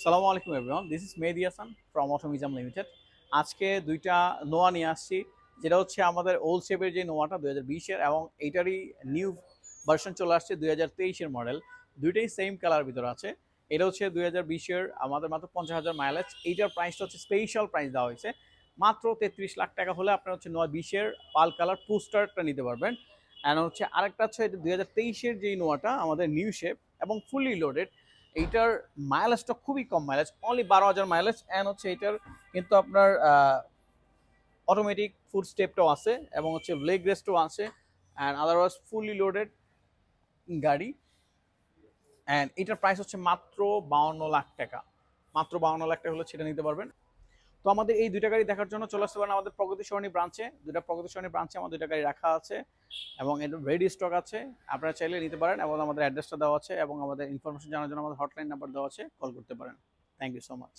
সালামু আলাইকুম everyone, this is Mehedi Hasan from Automism limited. আজকে দুইটা নোয়া নিয়ে আসছি, যেটা হচ্ছে আমাদের ওল্ড শেপের যে নোয়াটা 2020-এর এবং এইটারই নিউ ভার্সন চলে আসছে 2023-এর মডেল। দুইটাই সেম কালার ভিতরে আছে। এটা হচ্ছে 2020-এর, আমাদের মাত্র 50,000 মাইলেজ। এইটার প্রাইসটা হচ্ছে স্পেশাল প্রাইস দেওয়া হয়েছে মাত্র 33 লাখ টাকা হলে আপনার হচ্ছে নোয়া 20-এর পাল কালার পোস্টারটা নিতে পারবেন। অ্যান্ড হচ্ছে আরেকটা হচ্ছে এটা 2023-এর যেই নোয়াটা আমাদের নিউ শেপ এবং ফুললি লোডেড। এইটার মাইলেজটা খুবই কম, মাইলেজ অনলি 12,000 মাইলেজ। অ্যান্ড হচ্ছে এইটার কিন্তু আপনার অটোমেটিক ফুড স্টেপটাও আছে এবং হচ্ছে লেগ রেস্টও আছে। অ্যান্ড আদারওয়াইজ ফুললি লোডেড গাড়ি। অ্যান্ড এটার প্রাইস হচ্ছে মাত্র 52 লাখ টাকা। মাত্র 52 লাখ টাকা হলে সেটা নিতে পারবেন। তো আমাদের এই দুইটা গাড়ি দেখার জন্য চলে আসতে পারেন আমাদের প্রগতি সরণি ব্রাঞ্চে। প্রগতি সরণি ব্রাঞ্চে আমার দুইটা গাড়ি রাখা আছে এবং এর রেডি স্টক আছে। আপনারা চাইলে নিতে পারেন এবং আমাদের অ্যাড্রেসটা দেওয়া আছে এবং আমাদের ইনফরমেশন জানার জন্য আমাদের হটলাইন নাম্বার দেওয়া আছে, কল করতে পারেন। Thank you so much.